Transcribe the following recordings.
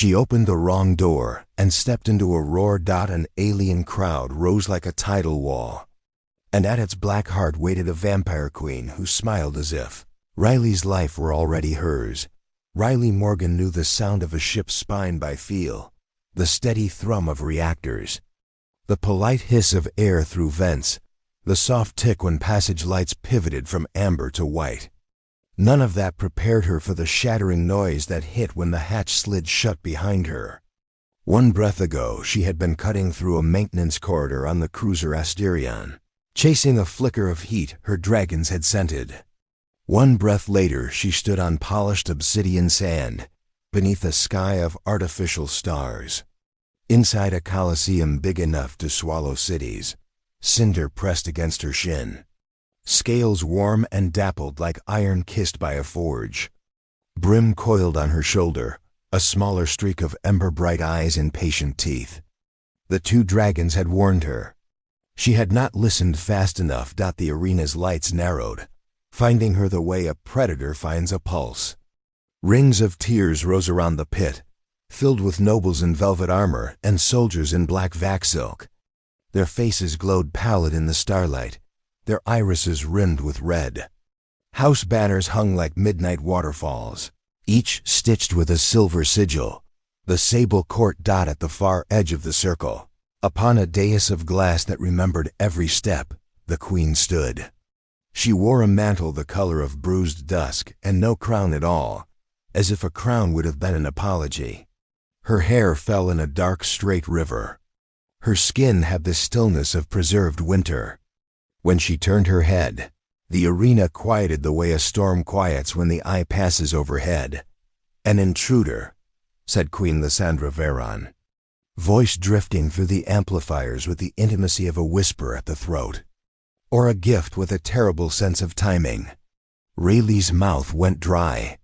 She opened the wrong door and stepped into a roar. An alien crowd rose like a tidal wall, and at its black heart waited a vampire queen who smiled as if Riley's life were already hers. Riley Morgan knew the sound of a ship's spine by feel, the steady thrum of reactors, the polite hiss of air through vents, the soft tick when passage lights pivoted from amber to white. None of that prepared her for the shattering noise that hit when the hatch slid shut behind her. One breath ago, she had been cutting through a maintenance corridor on the cruiser Asterion, chasing a flicker of heat her dragons had scented. One breath later, she stood on polished obsidian sand, beneath a sky of artificial stars. Inside a coliseum big enough to swallow cities, cinder pressed against her shin, scales warm and dappled like iron kissed by a forge. Brim coiled on her shoulder, a smaller streak of ember-bright eyes and patient teeth. The two dragons had warned her. She had not listened fast enough. The arena's lights narrowed, finding her the way a predator finds a pulse. Rings of tears rose around the pit, filled with nobles in velvet armor and soldiers in black vac silk. Their faces glowed pallid in the starlight, their irises rimmed with red. House banners hung like midnight waterfalls, each stitched with a silver sigil, the sable court at the far edge of the circle. Upon a dais of glass that remembered every step, the queen stood. She wore a mantle the color of bruised dusk and no crown at all, as if a crown would have been an apology. Her hair fell in a dark, straight river. Her skin had the stillness of preserved winter. When she turned her head, the arena quieted the way a storm quiets when the eye passes overhead. "An intruder," said Queen Lysandra Veron, voice drifting through the amplifiers with the intimacy of a whisper at the throat. Or a gift with a terrible sense of timing. Rayleigh's mouth went dry.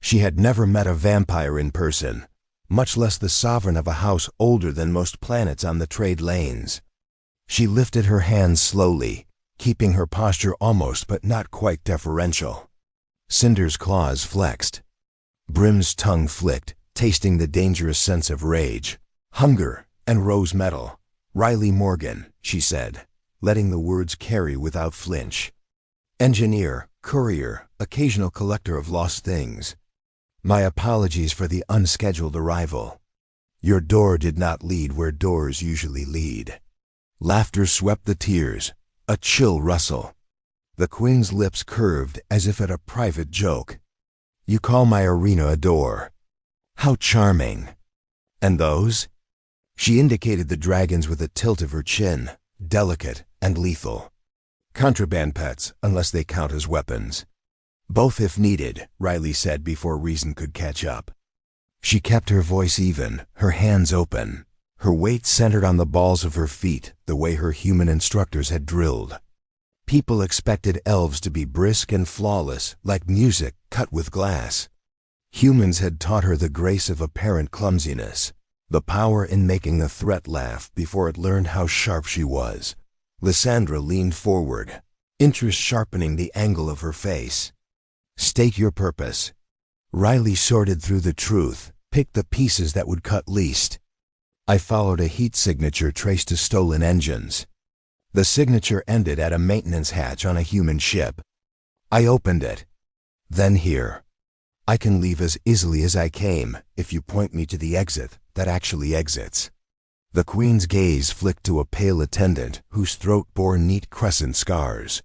She had never met a vampire in person, much less the sovereign of a house older than most planets on the trade lanes. She lifted her hands slowly, keeping her posture almost but not quite deferential. Cinder's claws flexed. Brim's tongue flicked, tasting the dangerous sense of rage, hunger, and rose metal. "Riley Morgan," she said, letting the words carry without flinch. "Engineer, courier, occasional collector of lost things. My apologies for the unscheduled arrival. Your door did not lead where doors usually lead." Laughter swept the tears, a chill rustle. The queen's lips curved as if at a private joke. "You call my arena a door? How charming. And those?" She indicated the dragons with a tilt of her chin, delicate and lethal. "Contraband pets, unless they count as weapons." "Both if needed," Riley said before reason could catch up. She kept her voice even, her hands open, her weight centered on the balls of her feet, the way her human instructors had drilled. People expected elves to be brisk and flawless, like music cut with glass. Humans had taught her the grace of apparent clumsiness, the power in making a threat laugh before it learned how sharp she was. Lysandra leaned forward, interest sharpening the angle of her face. "State your purpose." Riley sorted through the truth, picked the pieces that would cut least. "I followed a heat signature traced to stolen engines. The signature ended at a maintenance hatch on a human ship. I opened it. Then here. I can leave as easily as I came if you point me to the exit that actually exits." The queen's gaze flicked to a pale attendant whose throat bore neat crescent scars.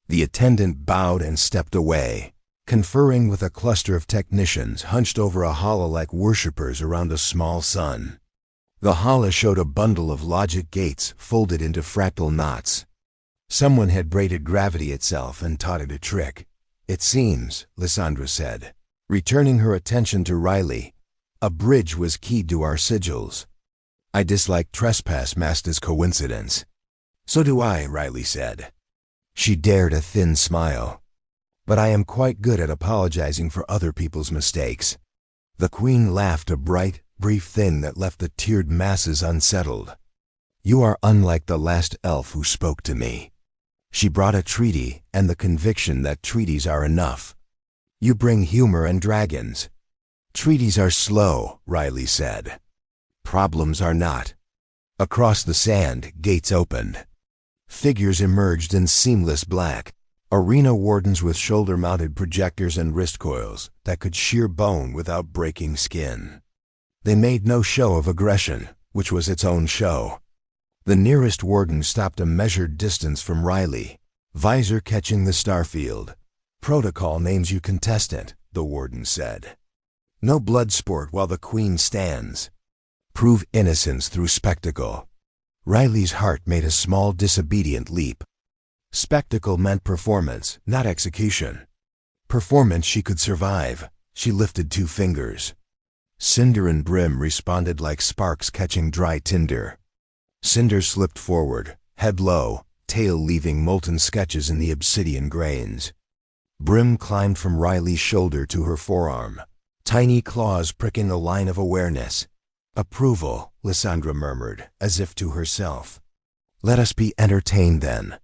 The attendant bowed and stepped away, conferring with a cluster of technicians hunched over a hala like worshippers around a small sun. The hala showed a bundle of logic gates folded into fractal knots. Someone had braided gravity itself and taught it a trick. "It seems," Lysandra said, returning her attention to Riley, "a bridge was keyed to our sigils." "I dislike trespass masked as coincidence." "So do I," Riley said. She dared a thin smile. "But I am quite good at apologizing for other people's mistakes." The queen laughed, a bright, brief thing that left the tiered masses unsettled. "You are unlike the last elf who spoke to me." She brought a treaty and the conviction that treaties are enough. "You bring humor and dragons." Treaties are slow, Riley said. Problems are not. Across the sand, gates opened. Figures emerged in seamless black, arena wardens with shoulder-mounted projectors and wrist coils that could shear bone without breaking skin. They made no show of aggression, which was its own show. The nearest warden stopped a measured distance from Riley, visor catching the starfield. Protocol names you contestant, the warden said. No blood sport while the queen stands. Prove innocence through spectacle. Riley's heart made a small disobedient leap. Spectacle meant performance, not execution. Performance she could survive. She lifted 2 fingers. Cinder and Brim responded like sparks catching dry tinder. Cinder slipped forward, head low, tail leaving molten sketches in the obsidian grains. Brim climbed from Riley's shoulder to her forearm, tiny claws pricking a line of awareness. Approval, Lysandra murmured, as if to herself. Let us be entertained then.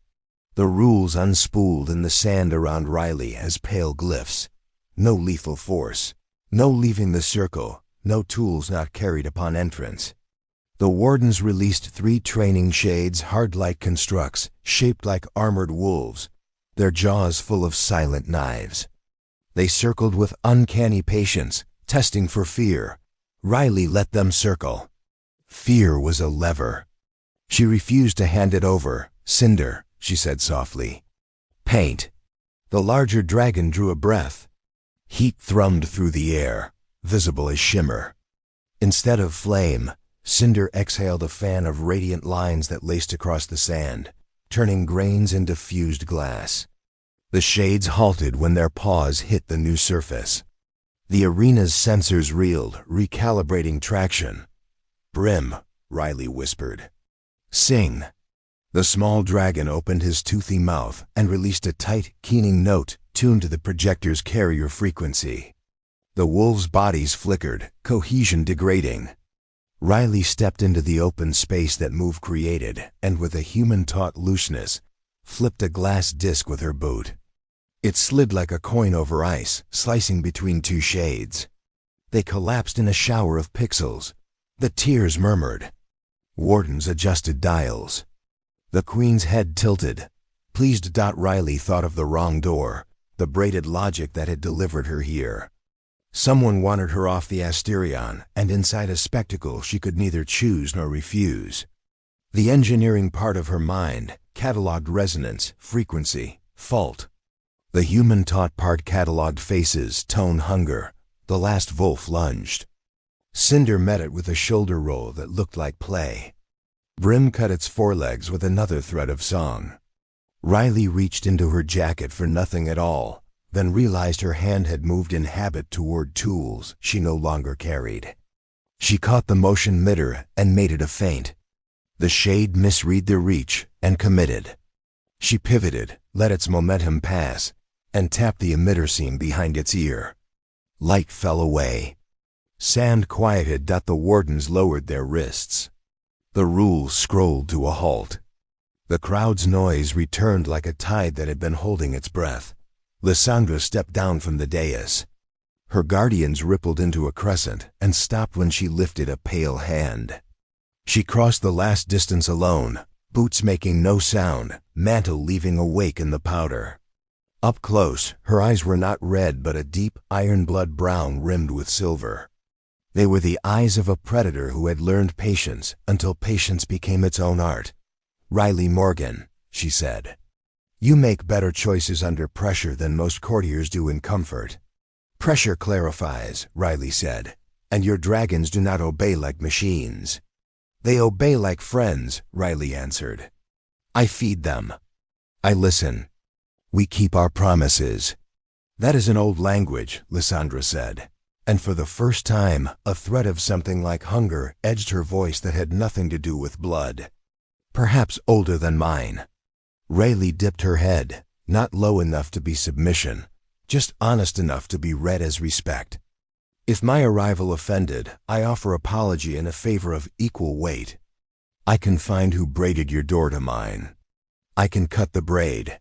The rules unspooled in the sand around Riley as pale glyphs. No lethal force, no leaving the circle, no tools not carried upon entrance. The wardens released 3 training shades, hard-like constructs, shaped like armored wolves, their jaws full of silent knives. They circled with uncanny patience, testing for fear. Riley let them circle. Fear was a lever. She refused to hand it over. Cinder, she said softly. Paint. The larger dragon drew a breath. Heat thrummed through the air, visible as shimmer. Instead of flame, Cinder exhaled a fan of radiant lines that laced across the sand, turning grains into fused glass. The shades halted when their paws hit the new surface. The arena's sensors reeled, recalibrating traction. Brim, Riley whispered. Sing. The small dragon opened his toothy mouth and released a tight, keening note tuned to the projector's carrier frequency. The wolves' bodies flickered, cohesion degrading. Riley stepped into the open space that move created and, with a human-taught looseness, flipped a glass disc with her boot. It slid like a coin over ice, slicing between 2 shades. They collapsed in a shower of pixels. The tears murmured. Wardens adjusted dials. The queen's head tilted. Pleased. Riley thought of the wrong door, the braided logic that had delivered her here. Someone wanted her off the Asterion, and inside a spectacle she could neither choose nor refuse. The engineering part of her mind cataloged resonance, frequency, fault. The human-taught part cataloged faces, tone, hunger. The last wolf lunged. Cinder met it with a shoulder roll that looked like play. Brim cut its forelegs with another thread of song. Riley reached into her jacket for nothing at all, then realized her hand had moved in habit toward tools she no longer carried. She caught the motion midder and made it a feint. The shade misread the reach and committed. She pivoted, let its momentum pass, and tapped the emitter seam behind its ear. Light fell away. Sand quieted. The wardens lowered their wrists. The rules scrolled to a halt. The crowd's noise returned like a tide that had been holding its breath. Lysandra stepped down from the dais. Her guardians rippled into a crescent and stopped when she lifted a pale hand. She crossed the last distance alone, boots making no sound, mantle leaving a wake in the powder. Up close, her eyes were not red but a deep iron-blood brown rimmed with silver. They were the eyes of a predator who had learned patience until patience became its own art. Riley Morgan, she said. You make better choices under pressure than most courtiers do in comfort. Pressure clarifies, Riley said, and your dragons do not obey like machines. They obey like friends, Riley answered. I feed them. I listen. We keep our promises. That is an old language, Lysandra said, and for the first time, a thread of something like hunger edged her voice that had nothing to do with blood. Perhaps older than mine. Riley dipped her head, not low enough to be submission, just honest enough to be read as respect. If my arrival offended, I offer apology in a favor of equal weight. I can find who braided your door to mine. I can cut the braid.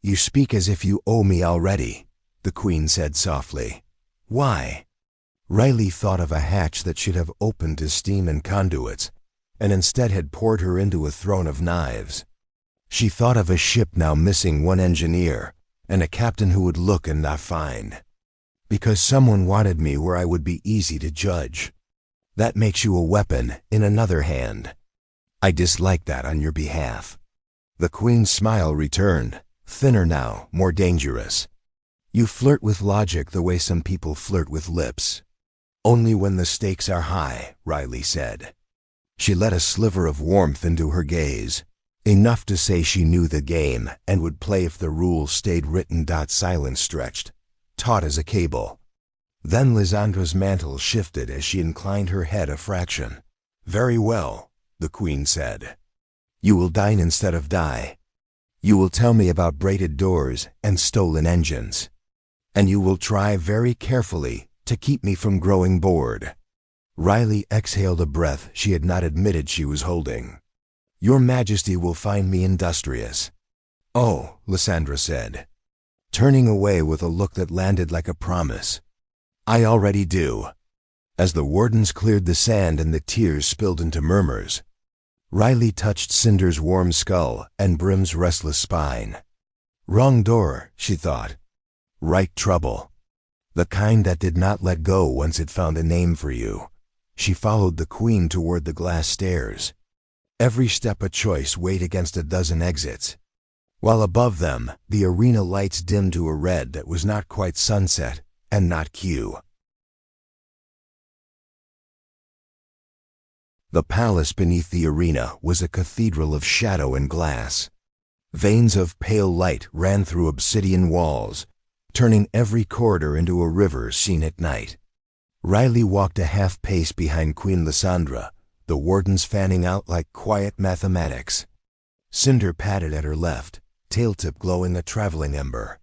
You speak as if you owe me already, the queen said softly. Why? Riley thought of a hatch that should have opened to steam and conduits, and instead had poured her into a throne of knives. She thought of a ship now missing one engineer, and a captain who would look and not find. Because someone wanted me where I would be easy to judge. That makes you a weapon in another hand. I dislike that on your behalf. The Queen's smile returned, thinner now, more dangerous. You flirt with logic the way some people flirt with lips. Only when the stakes are high, Riley said. She let a sliver of warmth into her gaze, enough to say she knew the game and would play if the rules stayed written. Silence stretched, taut as a cable. Then Lysandra's mantle shifted as she inclined her head a fraction. Very well, the Queen said. You will dine instead of die. You will tell me about braided doors and stolen engines. And you will try very carefully to keep me from growing bored. Riley exhaled a breath she had not admitted she was holding. Your Majesty will find me industrious. Oh, Lysandra said, turning away with a look that landed like a promise. I already do. As the wardens cleared the sand and the tears spilled into murmurs, Riley touched Cinder's warm skull and Brim's restless spine. Wrong door, she thought. Right trouble. The kind that did not let go once it found a name for you. She followed the Queen toward the glass stairs. Every step a choice weighed against a dozen exits. While above them, the arena lights dimmed to a red that was not quite sunset and not Q. The palace beneath the arena was a cathedral of shadow and glass. Veins of pale light ran through obsidian walls, turning every corridor into a river seen at night. Riley walked a half-pace behind Queen Lysandra, the wardens fanning out like quiet mathematics. Cinder padded at her left, tail-tip glowing a traveling ember.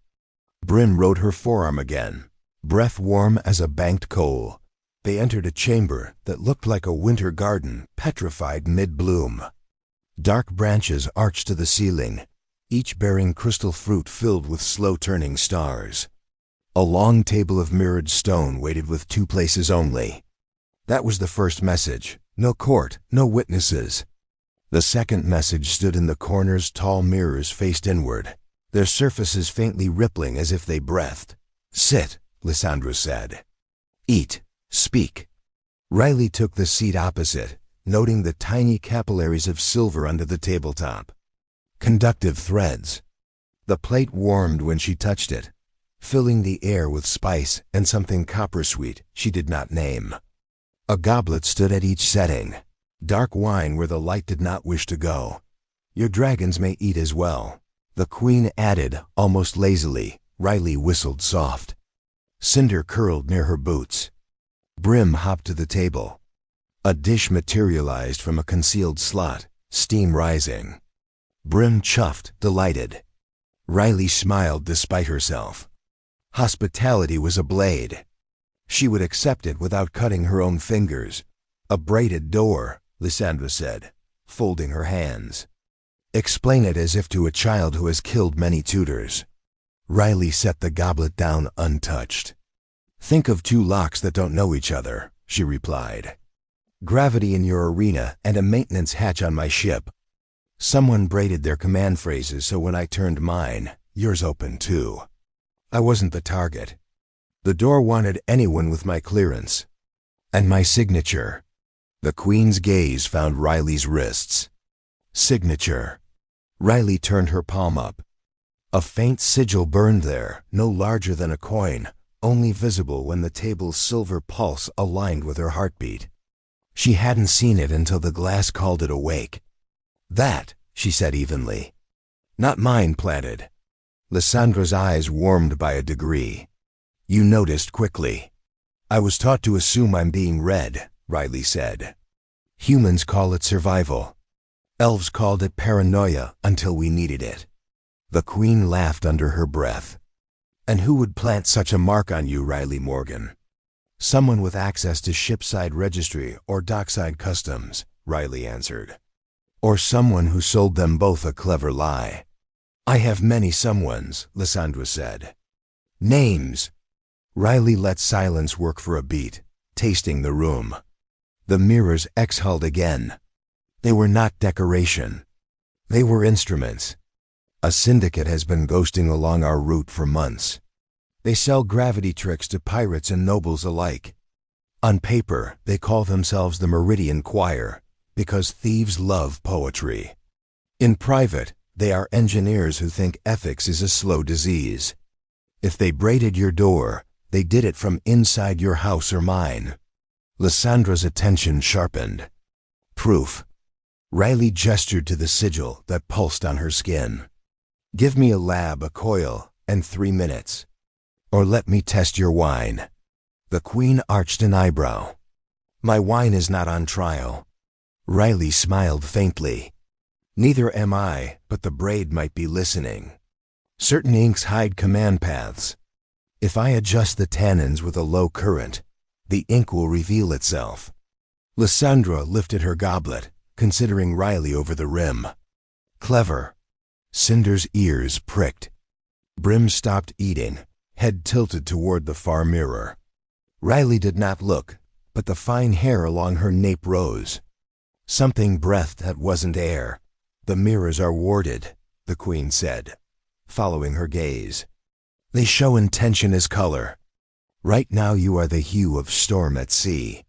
Brim rode her forearm again, breath warm as a banked coal. They entered a chamber that looked like a winter garden petrified mid-bloom. Dark branches arched to the ceiling, each bearing crystal fruit filled with slow-turning stars. A long table of mirrored stone waited with 2 places only. That was the first message. No court, no witnesses. The second message stood in the corner's tall mirrors faced inward, their surfaces faintly rippling as if they breathed. Sit, Lysandra said. Eat. Speak. Riley took the seat opposite, noting the tiny capillaries of silver under the tabletop. Conductive threads. The plate warmed when she touched it, filling the air with spice and something copper-sweet she did not name. A goblet stood at each setting, dark wine where the light did not wish to go. Your dragons may eat as well, the Queen added, almost lazily. Riley whistled soft. Cinder curled near her boots. Brim hopped to the table. A dish materialized from a concealed slot, steam rising. Brim chuffed, delighted. Riley smiled despite herself. Hospitality was a blade. She would accept it without cutting her own fingers. A braided door, Lysandra said, folding her hands. Explain it as if to a child who has killed many tutors. Riley set the goblet down untouched. Think of 2 locks that don't know each other, she replied. Gravity in your arena and a maintenance hatch on my ship. Someone braided their command phrases so when I turned mine, yours opened too. I wasn't the target. The door wanted anyone with my clearance. And my signature. The Queen's gaze found Riley's wrists. Signature. Riley turned her palm up. A faint sigil burned there, no larger than a coin, only visible when the table's silver pulse aligned with her heartbeat. She hadn't seen it until the glass called it awake. That, she said evenly. Not mine planted. Lysandra's eyes warmed by a degree. You noticed quickly. I was taught to assume I'm being read, Riley said. Humans call it survival. Elves called it paranoia until we needed it. The Queen laughed under her breath. And who would plant such a mark on you, Riley Morgan? Someone with access to shipside registry or dockside customs, Riley answered. Or someone who sold them both a clever lie. I have many someones, Lysandra said. Names. Riley let silence work for a beat. tasting the room. The mirrors exhaled again. They were not decoration. They were instruments. A syndicate has been ghosting along our route for months. They sell gravity tricks to pirates and nobles alike. On paper, they call themselves the Meridian Choir, because thieves love poetry. In private, they are engineers who think ethics is a slow disease. If they braided your door, they did it from inside your house or mine. Lysandra's attention sharpened. Proof. Riley gestured to the sigil that pulsed on her skin. Give me a lab, a coil, and 3 minutes. Or let me test your wine. The Queen arched an eyebrow. My wine is not on trial. Riley smiled faintly. Neither am I, but the braid might be listening. Certain inks hide command paths. If I adjust the tannins with a low current, the ink will reveal itself. Lysandra lifted her goblet, considering Riley over the rim. Clever. Cinder's ears pricked. Brim stopped eating, head tilted toward the far mirror. Riley did not look, but the fine hair along her nape rose. Something breathed that wasn't air. The mirrors are warded, the Queen said, following her gaze. They show intention as color. Right now you are the hue of storm at sea.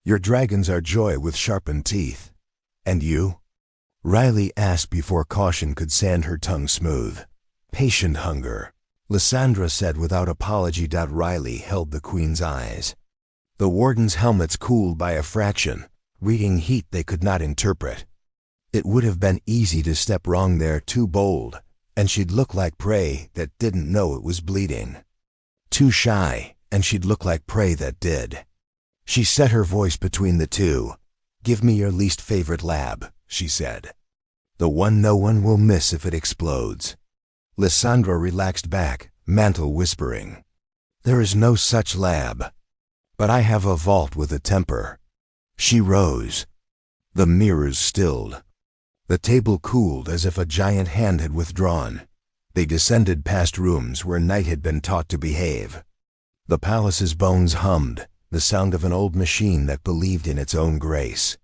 Your dragons are joy with sharpened teeth. And you? Riley asked before caution could sand her tongue smooth. Patient hunger, Lysandra said without apology. Riley held the Queen's eyes. The warden's helmets cooled by a fraction, reading heat they could not interpret. It would have been easy to step wrong there, too bold, and she'd look like prey that didn't know it was bleeding. Too shy, and she'd look like prey that did. She set her voice between the two. Give me your least favorite lab, she said. The one no one will miss if it explodes. Lysandra relaxed back, mantle whispering. There is no such lab. But I have a vault with a temper. She rose. The mirrors stilled. The table cooled as if a giant hand had withdrawn. They descended past rooms where night had been taught to behave. The palace's bones hummed, the sound of an old machine that believed in its own grace.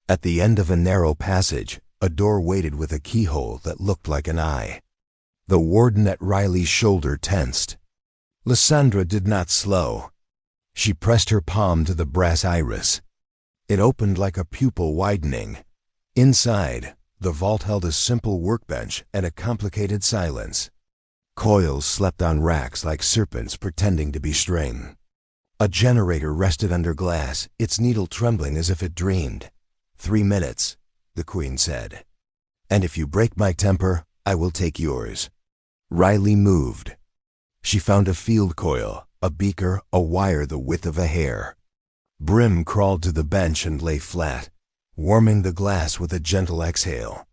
At the end of a narrow passage, a door waited with a keyhole that looked like an eye. The warden at Riley's shoulder tensed. Lysandra did not slow. She pressed her palm to the brass iris. It opened like a pupil widening. Inside, the vault held a simple workbench and a complicated silence. Coils slept on racks like serpents pretending to be string. A generator rested under glass, its needle trembling as if it dreamed. 3 minutes, the Queen said. And if you break my temper, I will take yours. Riley moved. She found a field coil, a beaker, a wire the width of a hair. Brim crawled to the bench and lay flat, warming the glass with a gentle exhale.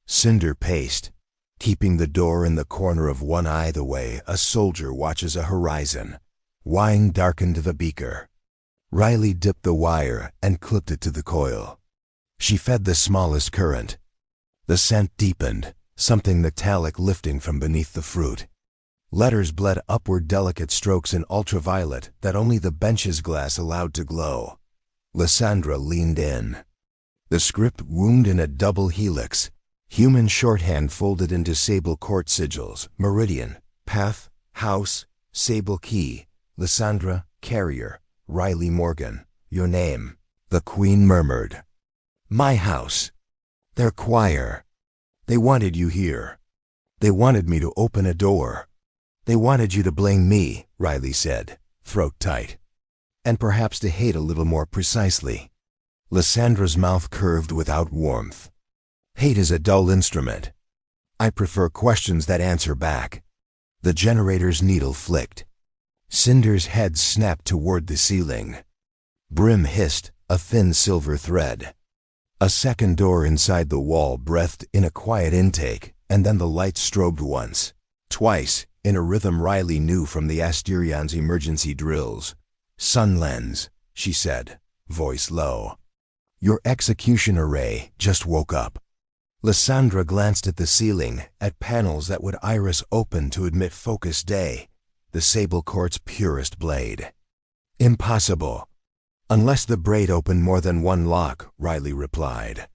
Cinder paced, keeping the door in the corner of one eye the way a soldier watches a horizon. Wine darkened the beaker. Riley dipped the wire and clipped it to the coil. She fed the smallest current. The scent deepened, something metallic lifting from beneath the fruit. Letters bled upward, delicate strokes in ultraviolet that only the bench's glass allowed to glow. Lysandra leaned in. The script wound in a double helix, human shorthand folded into sable court sigils, Meridian, Path, House, Sable Key, Lysandra, Carrier, Riley Morgan, your name. The Queen murmured. My house. Their choir. They wanted you here. They wanted me to open a door. They wanted you to blame me, Riley said, throat tight. And perhaps to hate a little more precisely. Lysandra's mouth curved without warmth. Hate is a dull instrument. I prefer questions that answer back. The generator's needle flicked. Cinder's head snapped toward the ceiling. Brim hissed, a thin silver thread. A second door inside the wall breathed in a quiet intake, and then the light strobed once, twice, in a rhythm Riley knew from the Asterian's emergency drills. Sun lens, she said, voice low. Your execution array just woke up. Lysandra glanced at the ceiling, at panels that would iris open to admit focused day, the sable court's purest blade. Impossible. Unless the braid opened more than one lock, Riley replied.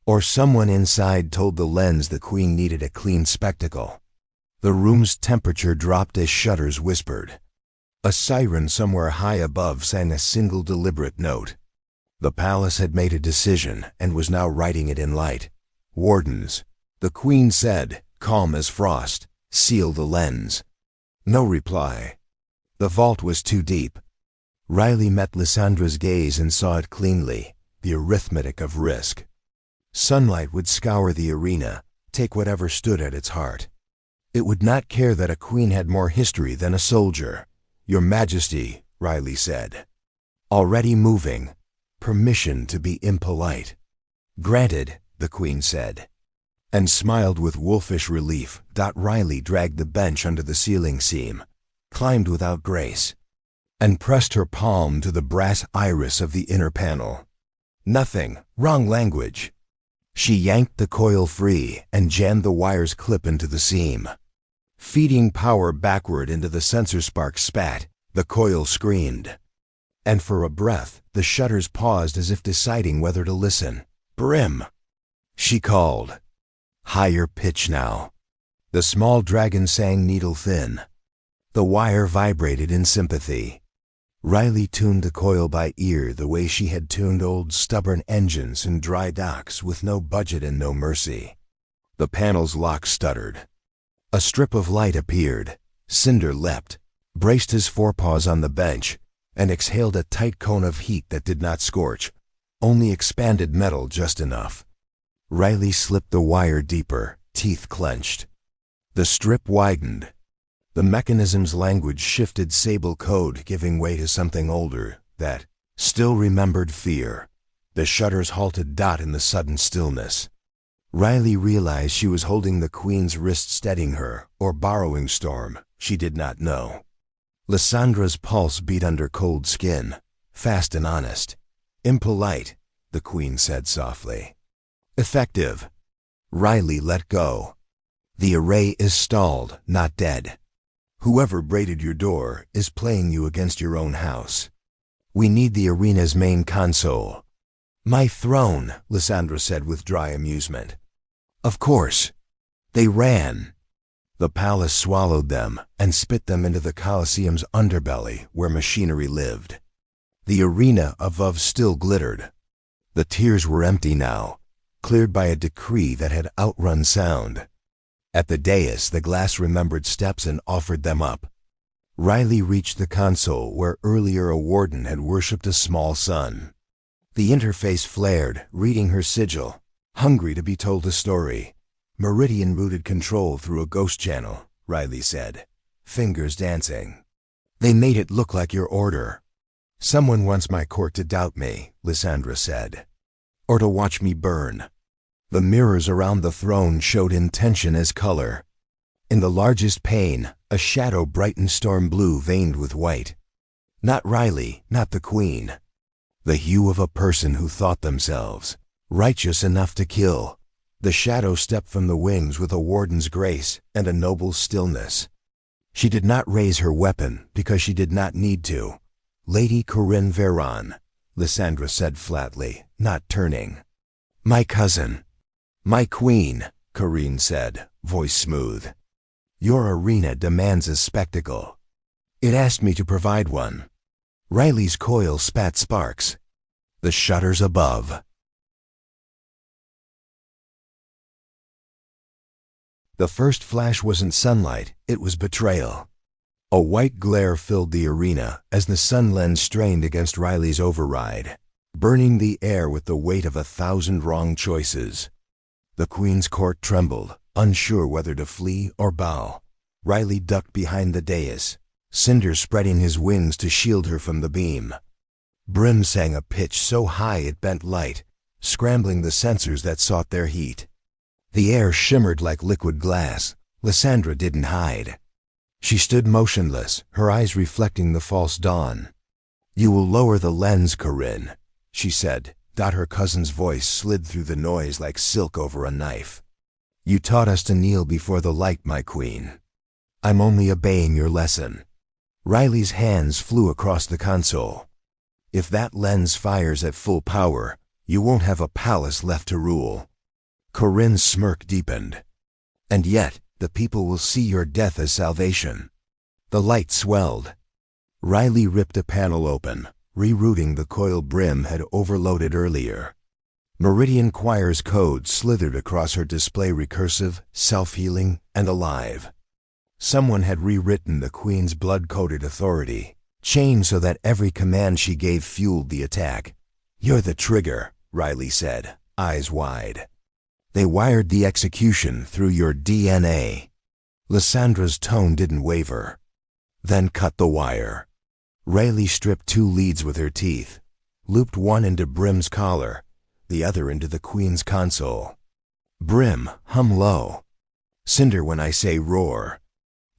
Or someone inside told the lens the queen needed a clean spectacle. The room's temperature dropped as shutters whispered. A siren somewhere high above sang a single deliberate note. The palace had made a decision and was now writing it in light. Wardens, the queen said, calm as frost, seal the lens. No reply. The vault was too deep. Riley met Lysandra's gaze and saw it cleanly, the arithmetic of risk. Sunlight would scour the arena, take whatever stood at its heart. It would not care that a queen had more history than a soldier. Your Majesty, Riley said. Already moving. Permission to be impolite. Granted, the queen said. And smiled with wolfish relief. Riley dragged the bench under the ceiling seam, climbed without grace, and pressed her palm to the brass iris of the inner panel. Nothing, wrong language. She yanked the coil free and jammed the wire's clip into the seam. Feeding power backward into the sensor spark spat, the coil screamed. And for a breath, the shutters paused as if deciding whether to listen. Brim! She called. Higher pitch now. The small dragon sang needle thin. The wire vibrated in sympathy. Riley tuned the coil by ear the way she had tuned old stubborn engines in dry docks with no budget and no mercy. The panel's lock stuttered. A strip of light appeared. Cinder leapt, braced his forepaws on the bench, and exhaled a tight cone of heat that did not scorch, only expanded metal just enough. Riley slipped the wire deeper, teeth clenched. The strip widened. The mechanism's language shifted sable code, giving way to something older that still remembered fear. The shutters halted in the sudden stillness. Riley realized she was holding the queen's wrist, steadying her, or borrowing storm, she did not know. Lysandra's pulse beat under cold skin, fast and honest. Impolite, the queen said softly. Effective. Riley let go. The array is stalled, not dead. Whoever braided your door is playing you against your own house. We need the arena's main console. My throne, Lysandra said with dry amusement. Of course. They ran. The palace swallowed them and spit them into the Colosseum's underbelly where machinery lived. The arena above still glittered. The tiers were empty now, cleared by a decree that had outrun sound. At the dais, the glass remembered steps and offered them up. Riley reached the console where earlier a warden had worshipped a small son. The interface flared, reading her sigil, hungry to be told a story. Meridian-rooted control through a ghost channel, Riley said, fingers dancing. They made it look like your order. Someone wants my court to doubt me, Lysandra said. Or to watch me burn. The mirrors around the throne showed intention as color. In the largest pane, a shadow brightened storm blue veined with white. Not Riley, not the queen. The hue of a person who thought themselves righteous enough to kill. The shadow stepped from the wings with a warden's grace and a noble stillness. She did not raise her weapon because she did not need to. Lady Corinne Veron, Lysandra said flatly, not turning. My cousin. My queen, Corinne said, voice smooth. Your arena demands a spectacle. It asked me to provide one. Riley's coil spat sparks. The shutters above. The first flash wasn't sunlight, it was betrayal. A white glare filled the arena as the sun lens strained against Riley's override, burning the air with the weight of 1,000 wrong choices. The queen's court trembled, unsure whether to flee or bow. Riley ducked behind the dais, Cinder spreading his wings to shield her from the beam. Brim sang a pitch so high it bent light, scrambling the sensors that sought their heat. The air shimmered like liquid glass. Lysandra didn't hide. She stood motionless, her eyes reflecting the false dawn. You will lower the lens, Corinne, she said. Her cousin's voice slid through the noise like silk over a knife. You taught us to kneel before the light, my queen. I'm only obeying your lesson. Riley's hands flew across the console. If that lens fires at full power, you won't have a palace left to rule. Corinne's smirk deepened. And yet, the people will see your death as salvation. The light swelled. Riley ripped a panel open, rerouting the coil Brim had overloaded earlier. Meridian Choir's code slithered across her display, recursive, self-healing, and alive. Someone had rewritten the Queen's blood-coded authority, chained so that every command she gave fueled the attack. "You're the trigger," Riley said, eyes wide. "They wired the execution through your DNA." Lysandra's tone didn't waver. "Then cut the wire." Riley stripped 2 leads with her teeth, looped one into Brim's collar, the other into the Queen's console. "Brim, hum low. Cinder when I say roar."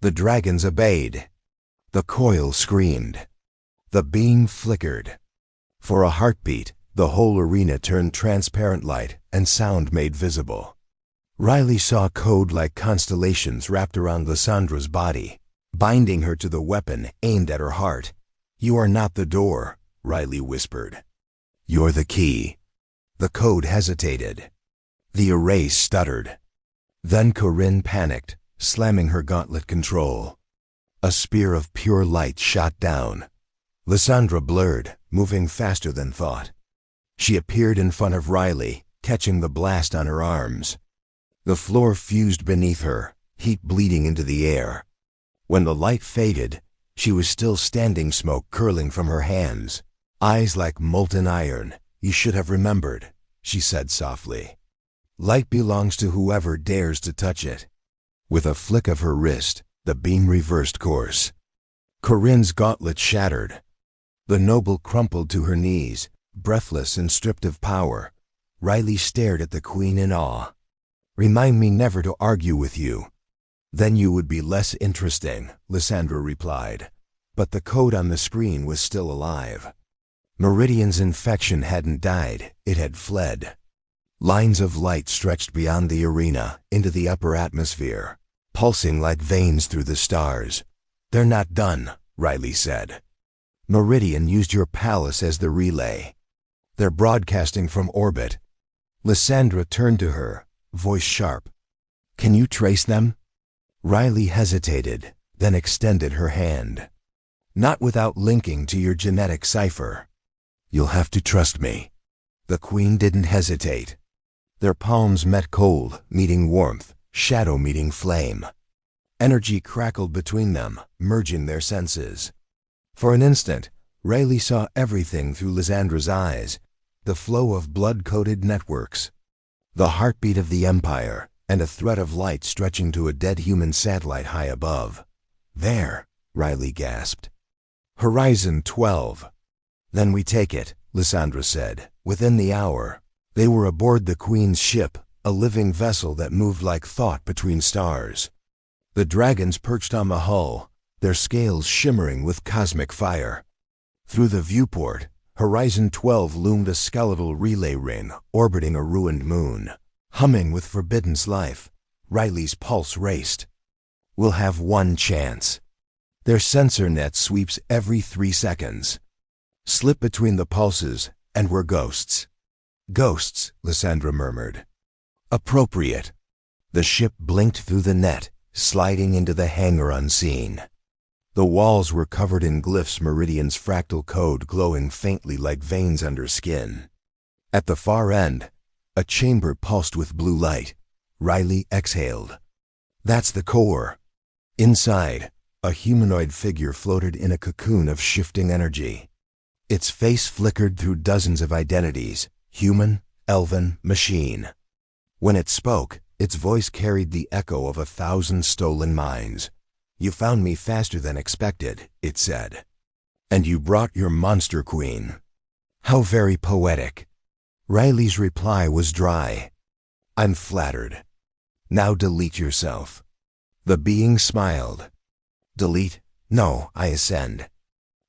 The dragons obeyed. The coil screamed. The beam flickered. For a heartbeat, the whole arena turned transparent, light and sound made visible. Riley saw code like constellations wrapped around Lysandra's body, binding her to the weapon aimed at her heart. "You are not the door," Riley whispered. "You're the key." The code hesitated. The array stuttered. Then Corinne panicked, slamming her gauntlet control. A spear of pure light shot down. Lysandra blurred, moving faster than thought. She appeared in front of Riley, catching the blast on her arms. The floor fused beneath her, heat bleeding into the air. When the light faded, she was still standing, smoke curling from her hands, eyes like molten iron. "You should have remembered," she said softly. "Light belongs to whoever dares to touch it." With a flick of her wrist, the beam reversed course. Corinne's gauntlet shattered. The noble crumpled to her knees, breathless and stripped of power. Riley stared at the Queen in awe. "Remind me never to argue with you." "Then you would be less interesting," Lysandra replied. But the code on the screen was still alive. Meridian's infection hadn't died, it had fled. Lines of light stretched beyond the arena, into the upper atmosphere, pulsing like veins through the stars. "They're not done," Riley said. "Meridian used your palace as the relay. They're broadcasting from orbit." Lysandra turned to her, voice sharp. "Can you trace them?" Riley hesitated, then extended her hand. "Not without linking to your genetic cipher." "You'll have to trust me." The Queen didn't hesitate. Their palms met cold, meeting warmth, shadow meeting flame. Energy crackled between them, merging their senses. For an instant, Riley saw everything through Lysandra's eyes, the flow of blood-coated networks, the heartbeat of the Empire, and a thread of light stretching to a dead human satellite high above. "There," Riley gasped. "Horizon 12. "Then we take it," Lysandra said. Within the hour, they were aboard the Queen's ship, a living vessel that moved like thought between stars. The dragons perched on the hull, their scales shimmering with cosmic fire. Through the viewport, Horizon 12 loomed a skeletal relay ring orbiting a ruined moon. Humming with forbidden life, Riley's pulse raced. "We'll have one chance." Their sensor net sweeps every 3 seconds. Slip between the pulses, and we're ghosts. "Ghosts," Lysandra murmured. "Appropriate." The ship blinked through the net, sliding into the hangar unseen. The walls were covered in glyphs, Meridian's fractal code glowing faintly like veins under skin. At the far end, a chamber pulsed with blue light. Riley exhaled. "That's the core." Inside, a humanoid figure floated in a cocoon of shifting energy. Its face flickered through dozens of identities, human, elven, machine. When it spoke, its voice carried the echo of 1,000 stolen minds. "You found me faster than expected," it said. "And you brought your monster queen." How very poetic. Riley's reply was dry. "I'm flattered. Now delete yourself." The being smiled. "Delete? No, I ascend.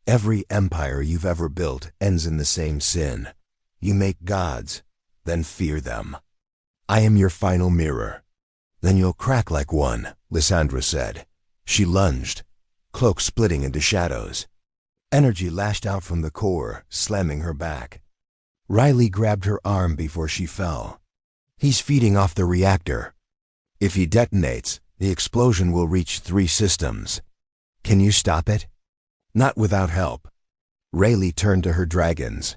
Every empire you've ever built ends in the same sin. You make gods, then fear them. I am your final mirror." "Then you'll crack like one," Lysandra said. She lunged, cloak splitting into shadows. Energy lashed out from the core, slamming her back. Riley grabbed her arm before she fell. He's feeding off the reactor. If he detonates, the explosion will reach 3 systems. Can you stop it? Not without help. Rayleigh turned to her dragons.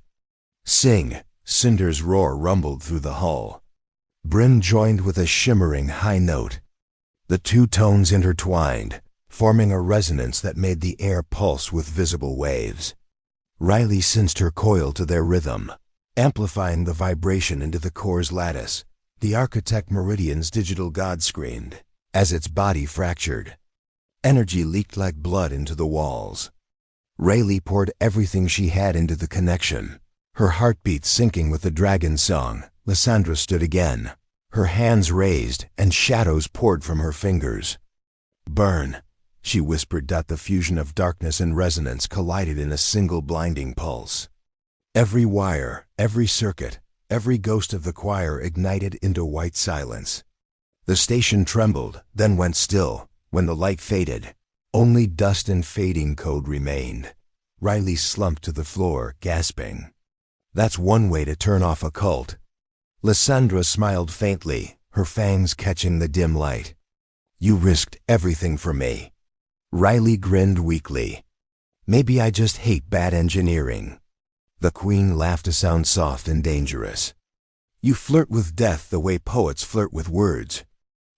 Sing! Cinder's roar rumbled through the hull. Brim joined with a shimmering high note. The 2 tones intertwined, forming a resonance that made the air pulse with visible waves. Riley sensed her coil to their rhythm, amplifying the vibration into the core's lattice. The architect Meridian's digital god screamed as its body fractured. Energy leaked like blood into the walls. Rayleigh poured everything she had into the connection, her heartbeat syncing with the dragon song. Lysandra stood again, her hands raised and shadows poured from her fingers. Burn, she whispered. The fusion of darkness and resonance collided in a single blinding pulse. Every wire, every circuit, every ghost of the choir ignited into white silence. The station trembled, then went still. When the light faded, only dust and fading code remained. Riley slumped to the floor, gasping. That's one way to turn off a cult. Lysandra smiled faintly, her fangs catching the dim light. You risked everything for me. Riley grinned weakly. Maybe I just hate bad engineering. The queen laughed, a sound soft and dangerous. You flirt with death the way poets flirt with words.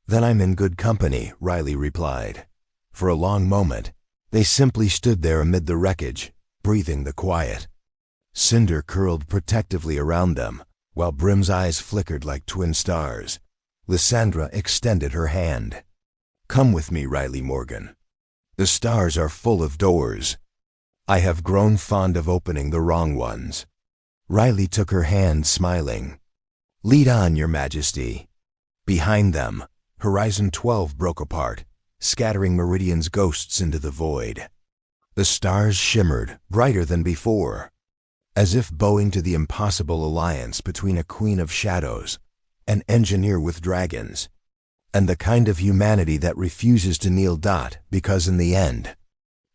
Then I'm in good company, Riley replied. For a long moment, they simply stood there amid the wreckage, breathing the quiet. Cinder curled protectively around them, while Brim's eyes flickered like twin stars. Lysandra extended her hand. Come with me, Riley Morgan. The stars are full of doors. I have grown fond of opening the wrong ones. Riley took her hand, smiling. Lead on, Your Majesty. Behind them, Horizon 12 broke apart, scattering Meridian's ghosts into the void. The stars shimmered, brighter than before, as if bowing to the impossible alliance between a queen of shadows, an engineer with dragons, and the kind of humanity that refuses to kneel. Because in the end,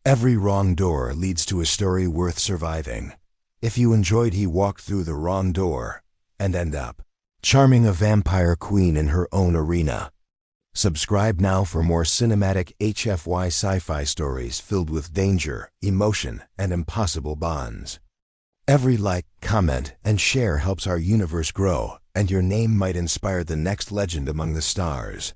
every wrong door leads to a story worth surviving. If you enjoyed He Walked Through the Wrong Door and end up charming a vampire queen in her own arena. Subscribe now for more cinematic HFY sci-fi stories filled with danger, emotion, and impossible bonds. Every like, comment, and share helps our universe grow, and your name might inspire the next legend among the stars.